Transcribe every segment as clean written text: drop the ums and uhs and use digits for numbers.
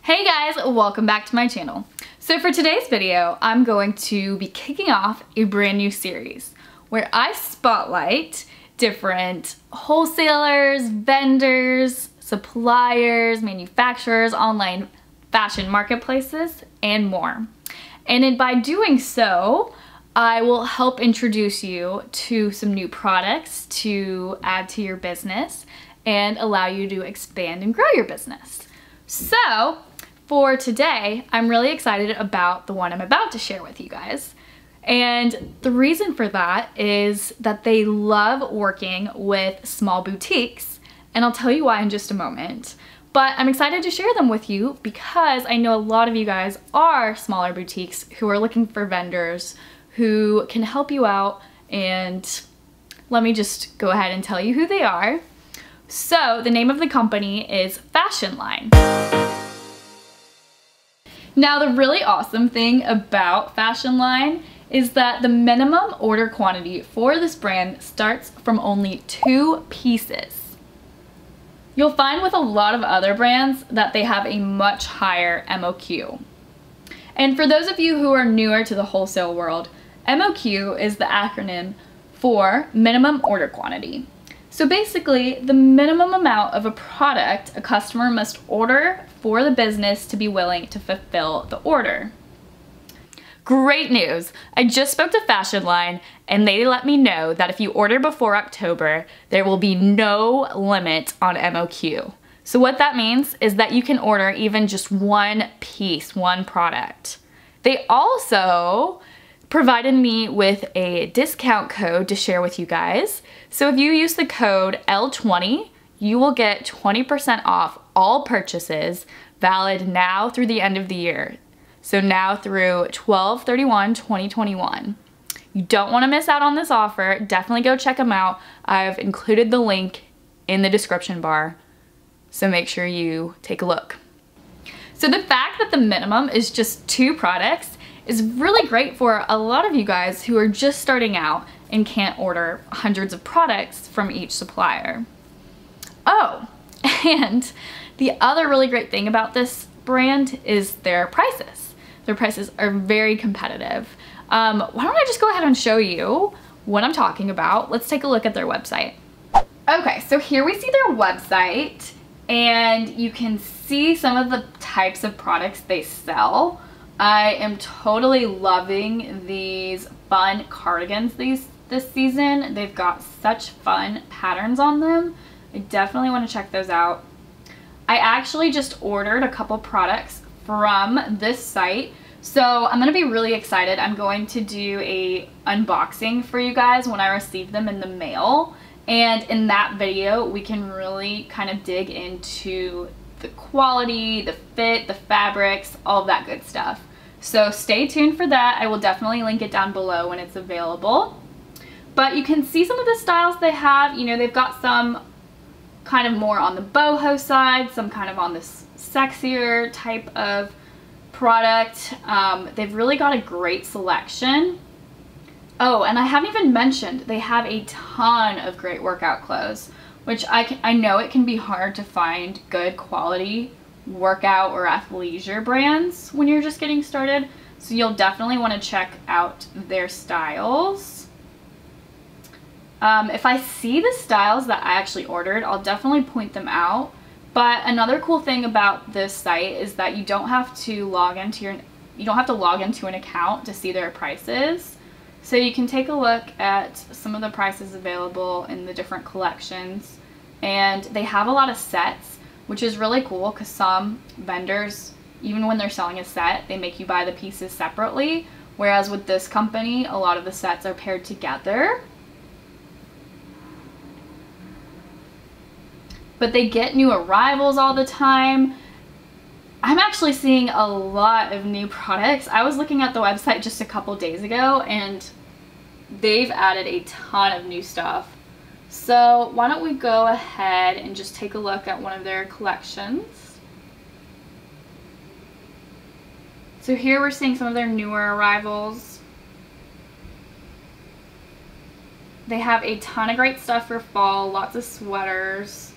Hey guys, welcome back to my channel. So for today's video, I'm going to be kicking off a brand new series where I spotlight different wholesalers, vendors, suppliers, manufacturers, online fashion marketplaces, and more. And by doing so, I will help introduce you to some new products to add to your business and allow you to expand and grow your business. So for today, I'm really excited about the one I'm about to share with you guys. And the reason for that is that they love working with small boutiques, and I'll tell you why in just a moment. But I'm excited to share them with you because I know a lot of you guys are smaller boutiques who are looking for vendors who can help you out, and let me just go ahead and tell you who they are. So the name of the company is FASHIONLINE. Now the really awesome thing about FASHIONLINE is that the minimum order quantity for this brand starts from only 2 pieces. You'll find with a lot of other brands that they have a much higher MOQ. And for those of you who are newer to the wholesale world, MOQ is the acronym for minimum order quantity. So basically, the minimum amount of a product a customer must order for the business to be willing to fulfill the order. Great news! I just spoke to FASHIONLINE and they let me know that if you order before October, there will be no limit on MOQ. So what that means is that you can order even just one piece, one product. They also provided me with a discount code to share with you guys. So if you use the code Elle20, you will get 20% off all purchases, valid now through the end of the year. So now through 12/31/2021. You don't want to miss out on this offer. Definitely go check them out. I've included the link in the description bar, so make sure you take a look. So the fact that the minimum is just 2 products is really great for a lot of you guys who are just starting out and can't order hundreds of products from each supplier. Oh, and the other really great thing about this brand is their prices. Their prices are very competitive. Why don't I just go ahead and show you what I'm talking about. Let's take a look at their website. Okay, so here we see their website, and you can see some of the types of products they sell. I am totally loving these fun cardigans this season. They've got such fun patterns on them. I definitely want to check those out. I actually just ordered a couple products from this site, so I'm going to be really excited. I'm going to do a unboxing for you guys when I receive them in the mail, and in that video we can really kind of dig into the quality, the fit, the fabrics, all of that good stuff. So stay tuned for that. I will definitely link it down below when it's available. But you can see some of the styles they have. You know, they've got some kind of more on the boho side, some kind of on this sexier type of product. They've really got a great selection. Oh, and I haven't even mentioned, they have a ton of great workout clothes, which I know it can be hard to find good quality workout or athleisure brands when you're just getting started. So you'll definitely want to check out their styles. If I see the styles that I actually ordered, I'll definitely point them out. But another cool thing about this site is that you don't have to log into an account to see their prices. So you can take a look at some of the prices available in the different collections, and they have a lot of sets, which is really cool because some vendors, even when they're selling a set, they make you buy the pieces separately, whereas with this company, a lot of the sets are paired together. But they get new arrivals all the time. I'm actually seeing a lot of new products. I was looking at the website just a couple days ago, and they've added a ton of new stuff. So why don't we go ahead and just take a look at one of their collections. So here we're seeing some of their newer arrivals. They have a ton of great stuff for fall, lots of sweaters.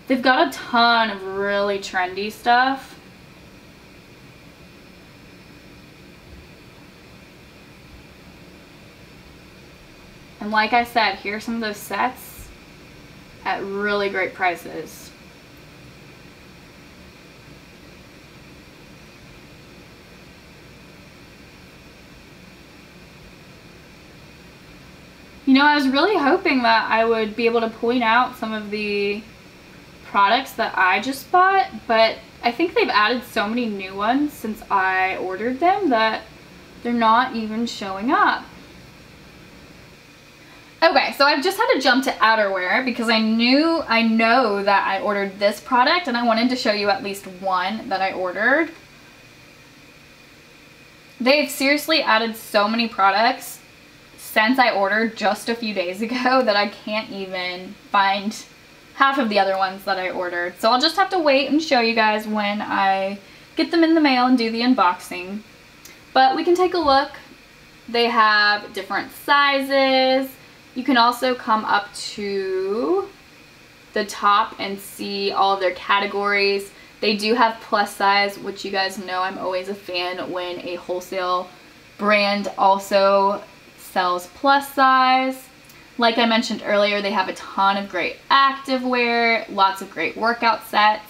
They've got a ton of really trendy stuff. And like I said, here's some of those sets at really great prices. You know, I was really hoping that I would be able to point out some of the products that I just bought, but I think they've added so many new ones since I ordered them that they're not even showing up. Okay, so I've just had to jump to outerwear because I know that I ordered this product and I wanted to show you at least one that I ordered. They've seriously added so many products since I ordered just a few days ago that I can't even find half of the other ones that I ordered. So I'll just have to wait and show you guys when I get them in the mail and do the unboxing. But we can take a look. They have different sizes. You can also come up to the top and see all of their categories. They do have plus size, which you guys know I'm always a fan when a wholesale brand also sells plus size. Like I mentioned earlier, they have a ton of great activewear, lots of great workout sets.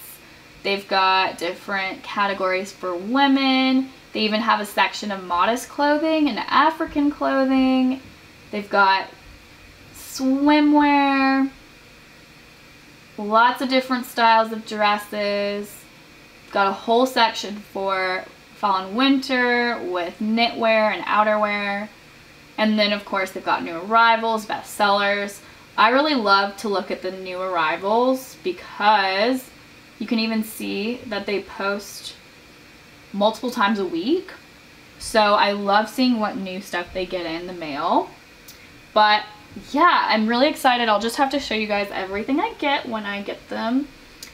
They've got different categories for women. They even have a section of modest clothing and African clothing. They've got swimwear, lots of different styles of dresses. Got a whole section for fall and winter with knitwear and outerwear. And then of course they've got new arrivals, bestsellers. I really love to look at the new arrivals because you can even see that they post multiple times a week. So I love seeing what new stuff they get in the mail. But yeah, I'm really excited. I'll just have to show you guys everything I get when I get them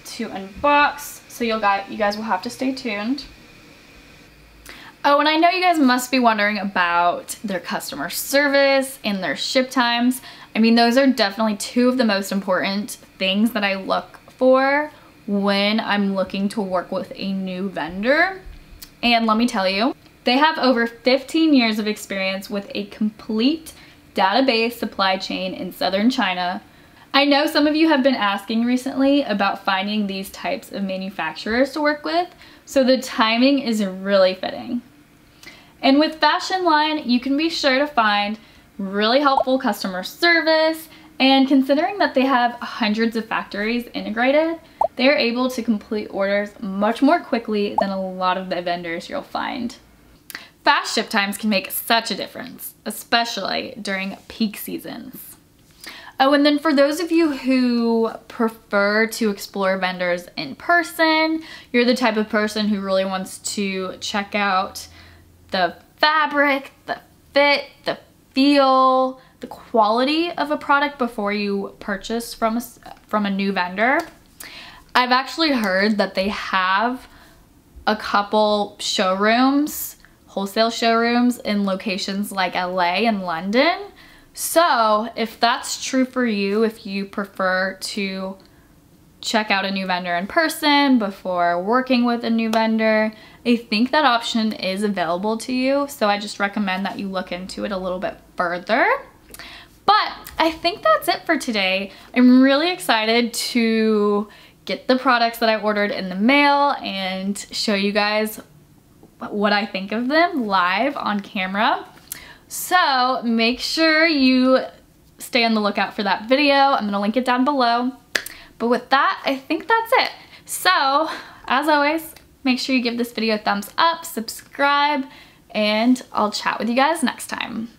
to unbox. So you guys will have to stay tuned. Oh, and I know you guys must be wondering about their customer service and their ship times. I mean, those are definitely two of the most important things that I look for when I'm looking to work with a new vendor. And let me tell you, they have over 15 years of experience with a complete database supply chain in southern China. I know some of you have been asking recently about finding these types of manufacturers to work with, so the timing is really fitting. And with FASHIONLINE, you can be sure to find really helpful customer service, and considering that they have hundreds of factories integrated, they're able to complete orders much more quickly than a lot of the vendors you'll find. Fast ship times can make such a difference, especially during peak seasons. Oh, and then for those of you who prefer to explore vendors in person, you're the type of person who really wants to check out the fabric, the fit, the feel, the quality of a product before you purchase from a new vendor. I've actually heard that they have a couple showrooms, wholesale showrooms in locations like LA and London. So if that's true for you, if you prefer to check out a new vendor in person before working with a new vendor, I think that option is available to you. So I just recommend that you look into it a little bit further. But I think that's it for today. I'm really excited to get the products that I ordered in the mail and show you guys what I think of them live on camera. So make sure you stay on the lookout for that video. I'm gonna link it down below. But with that, I think that's it. So as always, make sure you give this video a thumbs up, subscribe, and I'll chat with you guys next time.